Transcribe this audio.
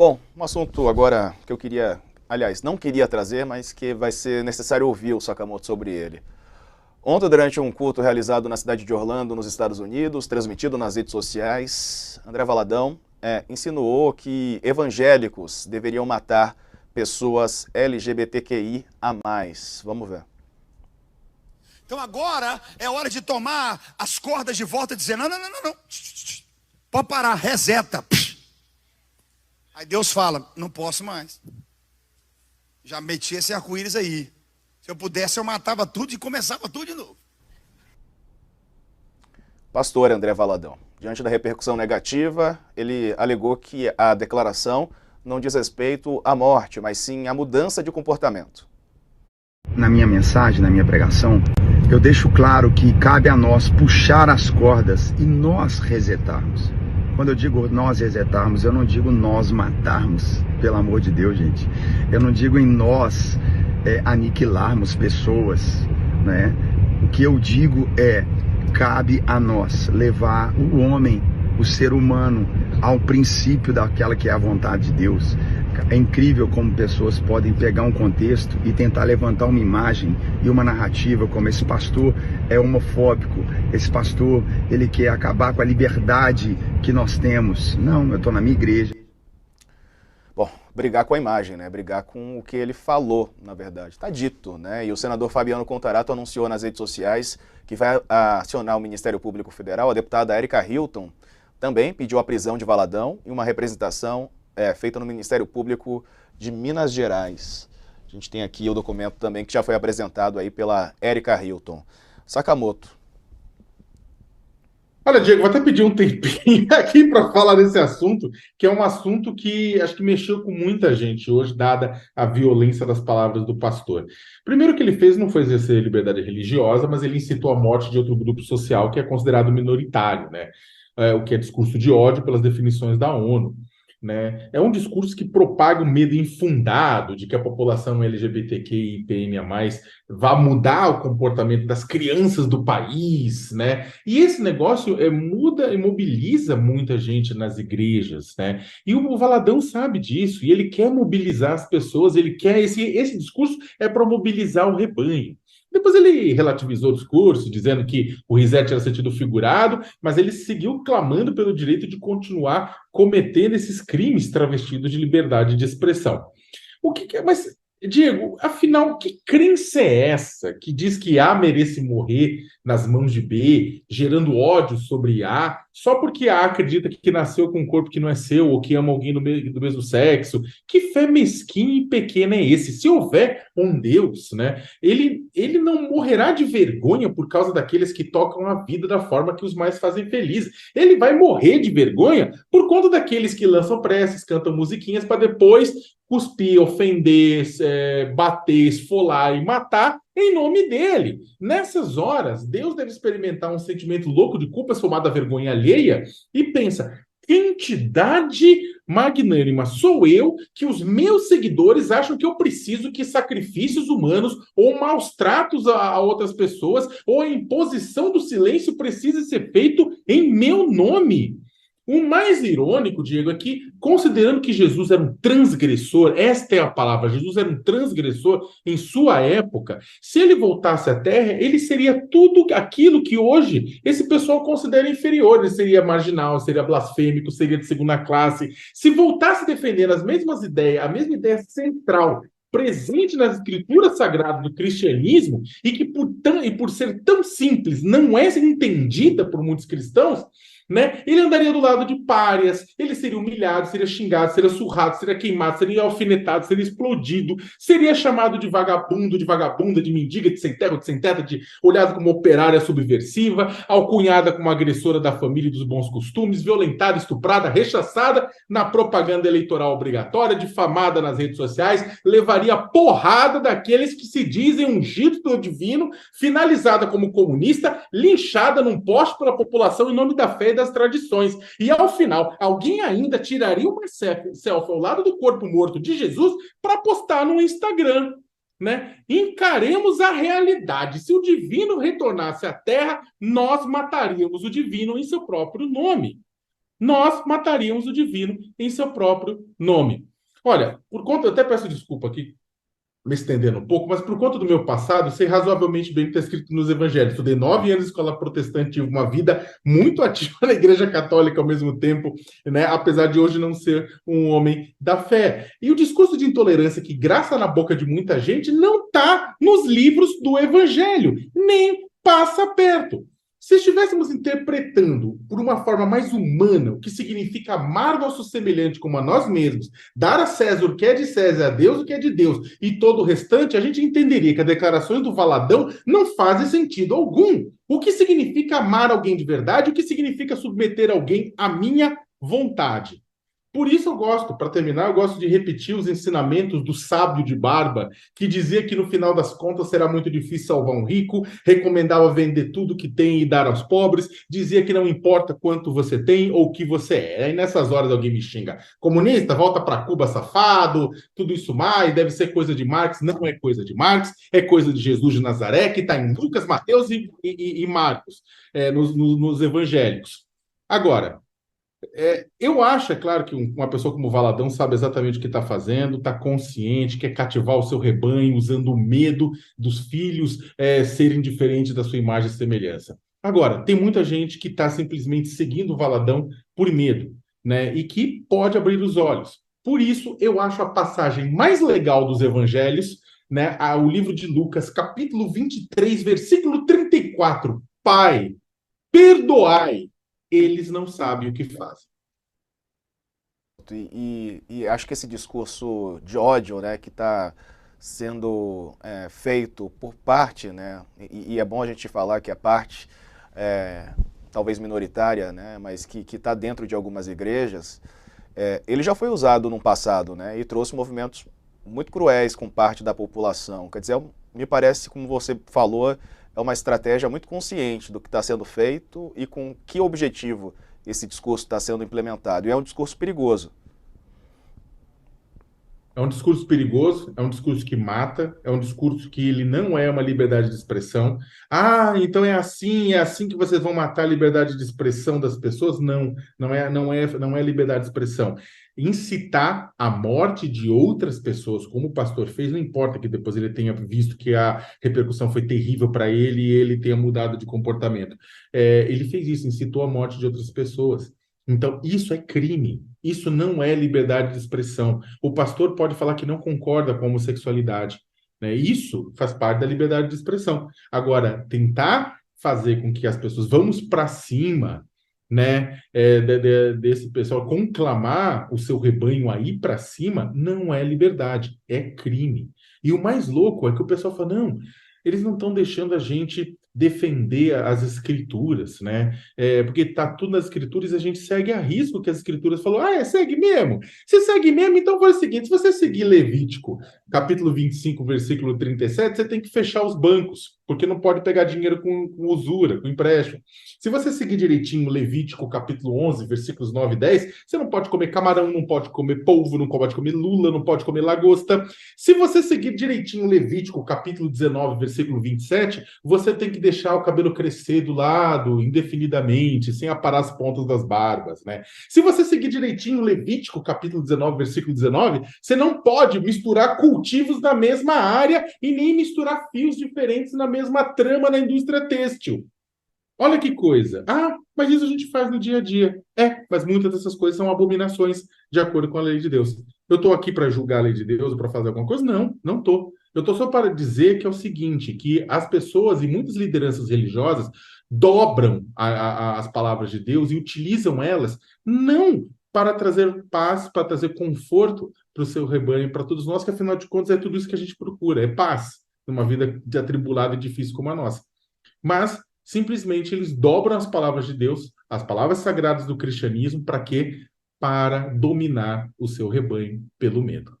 Bom, um assunto agora que eu queria, aliás, não queria trazer, mas que vai ser necessário ouvir o Sakamoto sobre ele. Ontem, durante um culto realizado na cidade de Orlando, nos Estados Unidos, transmitido nas redes sociais, André Valadão insinuou que evangélicos deveriam matar pessoas LGBTQI a mais. Vamos ver. Então agora é hora de tomar as cordas de volta e dizer, não. Pode parar, reseta. Aí Deus fala, não posso mais. Já meti esse arco-íris aí. Se eu pudesse, eu matava tudo e começava tudo de novo. Pastor André Valadão, diante da repercussão negativa, ele alegou que a declaração não diz respeito à morte, mas sim à mudança de comportamento. Na minha mensagem, na minha pregação, eu deixo claro que cabe a nós puxar as cordas e nós resetarmos. Quando eu digo nós resetarmos, eu não digo nós matarmos, pelo amor de Deus, gente. Eu não digo em nós aniquilarmos pessoas, né? O que eu digo cabe a nós levar o homem, o ser humano, ao princípio daquela que é a vontade de Deus. É incrível como pessoas podem pegar um contexto e tentar levantar uma imagem e uma narrativa como esse pastor é homofóbico, esse pastor ele quer acabar com a liberdade que nós temos. Não, eu estou na minha igreja. Bom, brigar com a imagem, né? Brigar com o que ele falou, na verdade. Está dito, né? E o senador Fabiano Contarato anunciou nas redes sociais que vai acionar o Ministério Público Federal. A deputada Erika Hilton também pediu a prisão de Valadão e uma representação feita no Ministério Público de Minas Gerais. A gente tem aqui o documento também que já foi apresentado aí pela Erika Hilton. Sakamoto. Olha, Diego, vou até pedir um tempinho aqui para falar desse assunto, que é um assunto que acho que mexeu com muita gente hoje, dada a violência das palavras do pastor. Primeiro, o que ele fez não foi exercer liberdade religiosa, mas ele incitou a morte de outro grupo social que é considerado minoritário, né? O que é discurso de ódio pelas definições da ONU. Né? É um discurso que propaga o medo infundado de que a população LGBTQIA+, vá mudar o comportamento das crianças do país, né? E esse negócio muda e mobiliza muita gente nas igrejas, né? E o Valadão sabe disso, e ele quer mobilizar as pessoas, ele quer esse discurso é para mobilizar o rebanho. Depois ele relativizou o discurso, dizendo que o Risete era sentido figurado, mas ele seguiu clamando pelo direito de continuar cometendo esses crimes travestidos de liberdade de expressão. Mas, Diego, afinal, que crença é essa que diz que A merece morrer nas mãos de B, gerando ódio sobre A, só porque A acredita que nasceu com um corpo que não é seu ou que ama alguém do mesmo sexo? Que fé mesquinha e pequena é esse? Se houver um Deus, né, ele não morrerá de vergonha por causa daqueles que tocam a vida da forma que os mais fazem felizes. Ele vai morrer de vergonha por conta daqueles que lançam preces, cantam musiquinhas para depois cuspir, ofender, bater, esfolar e matar em nome dele. Nessas horas, Deus deve experimentar um sentimento louco de culpa, somado à vergonha alheia, e pensa, que entidade magnânima sou eu que os meus seguidores acham que eu preciso que sacrifícios humanos ou maus tratos a outras pessoas ou a imposição do silêncio precise ser feito em meu nome? O mais irônico, Diego, é que, considerando que Jesus era um transgressor, esta é a palavra, Jesus era um transgressor em sua época, se ele voltasse à Terra, ele seria tudo aquilo que hoje esse pessoal considera inferior, ele seria marginal, seria blasfêmico, seria de segunda classe. Se voltasse defendendo as mesmas ideias, a mesma ideia central, presente nas escrituras sagradas do cristianismo, e que por ser tão simples não é entendida por muitos cristãos, né? Ele andaria do lado de párias, ele seria humilhado, seria xingado, seria surrado, seria queimado, seria alfinetado, seria explodido, seria chamado de vagabundo, de vagabunda, de mendiga, de sem terra, de sem teta, de olhado como operária subversiva, alcunhada como agressora da família e dos bons costumes, violentada, estuprada, rechaçada na propaganda eleitoral obrigatória, difamada nas redes sociais, levaria porrada daqueles que se dizem ungidos pelo divino, finalizada como comunista, linchada num poste pela população em nome da fé e das tradições. E ao final, alguém ainda tiraria uma selfie ao lado do corpo morto de Jesus para postar no Instagram. Né? Encaremos a realidade. Se o divino retornasse à Terra, nós mataríamos o divino em seu próprio nome. nós mataríamos o divino em seu próprio nome. Olha, por conta, eu até peço desculpa aqui, me estendendo um pouco, mas por conta do meu passado, sei razoavelmente bem o que está escrito nos evangelhos. Estudei 9 anos de escola protestante, tive uma vida muito ativa na Igreja Católica ao mesmo tempo, né? Apesar de hoje não ser um homem da fé. E o discurso de intolerância que graça na boca de muita gente não está nos livros do Evangelho, nem passa perto. Se estivéssemos interpretando por uma forma mais humana o que significa amar nosso semelhante como a nós mesmos, dar a César o que é de César, a Deus o que é de Deus e todo o restante, a gente entenderia que as declarações do Valadão não fazem sentido algum. O que significa amar alguém de verdade? O que significa submeter alguém à minha vontade? Por isso eu gosto, para terminar, eu gosto de repetir os ensinamentos do sábio de barba, que dizia que no final das contas será muito difícil salvar um rico, recomendava vender tudo que tem e dar aos pobres, dizia que não importa quanto você tem ou o que você é. Aí nessas horas alguém me xinga, comunista, volta para Cuba, safado, tudo isso mais, deve ser coisa de Marx. Não é coisa de Marx, é coisa de Jesus de Nazaré, que está em Lucas, Mateus e Marcos, nos evangélicos. Agora, eu acho, é claro, que uma pessoa como o Valadão sabe exatamente o que está fazendo, está consciente, quer cativar o seu rebanho usando o medo dos filhos serem diferentes da sua imagem e semelhança. Agora, tem muita gente que está simplesmente seguindo o Valadão por medo, né? E que pode abrir os olhos. Por isso, eu acho a passagem mais legal dos evangelhos, né? O livro de Lucas, capítulo 23, versículo 34. Pai, perdoai, eles não sabem o que fazem. E acho que esse discurso de ódio, né, que está sendo feito por parte, né, e é bom a gente falar que a parte, talvez minoritária, né, mas que está dentro de algumas igrejas, ele já foi usado no passado, né, e trouxe movimentos muito cruéis com parte da população. Quer dizer, me parece, como você falou, é uma estratégia muito consciente do que está sendo feito e com que objetivo esse discurso está sendo implementado. E é um discurso perigoso. É um discurso perigoso, é um discurso que mata, é um discurso que ele não é uma liberdade de expressão. Ah, então é assim que vocês vão matar a liberdade de expressão das pessoas? Não, não é liberdade de expressão. Incitar a morte de outras pessoas, como o pastor fez, não importa que depois ele tenha visto que a repercussão foi terrível para ele e ele tenha mudado de comportamento. Ele fez isso, incitou a morte de outras pessoas. Então, isso é crime. Isso não é liberdade de expressão. O pastor pode falar que não concorda com a homossexualidade, né? Isso faz parte da liberdade de expressão. Agora, tentar fazer com que as pessoas vamos para cima, né, desse pessoal, conclamar o seu rebanho a ir para cima, não é liberdade, é crime. E o mais louco é que o pessoal fala, não, eles não estão deixando a gente defender as escrituras, né? Porque tá tudo nas escrituras e a gente segue a risco o que as escrituras falou. Segue mesmo? Se segue mesmo, então foi o seguinte, se você seguir Levítico, capítulo 25, versículo 37, você tem que fechar os bancos, porque não pode pegar dinheiro com usura, com empréstimo. Se você seguir direitinho Levítico, capítulo 11, versículos 9 e 10, você não pode comer camarão, não pode comer polvo, não pode comer lula, não pode comer lagosta. Se você seguir direitinho Levítico, capítulo 19, versículo 27, você tem que deixar o cabelo crescer do lado, indefinidamente, sem aparar as pontas das barbas, né? Se você seguir direitinho Levítico, capítulo 19, versículo 19, você não pode misturar cultivos na mesma área e nem misturar fios diferentes na mesma trama na indústria têxtil. Olha que coisa. Mas isso a gente faz no dia a dia. Mas muitas dessas coisas são abominações de acordo com a lei de Deus. Eu estou aqui para julgar a lei de Deus ou para fazer alguma coisa? Não, não estou. Eu estou só para dizer que é o seguinte, que as pessoas e muitas lideranças religiosas dobram as palavras de Deus e utilizam elas não para trazer paz, para trazer conforto para o seu rebanho, para todos nós, que afinal de contas é tudo isso que a gente procura, é paz, numa vida atribulada e difícil como a nossa. Mas simplesmente eles dobram as palavras de Deus, as palavras sagradas do cristianismo, para quê? Para dominar o seu rebanho pelo medo.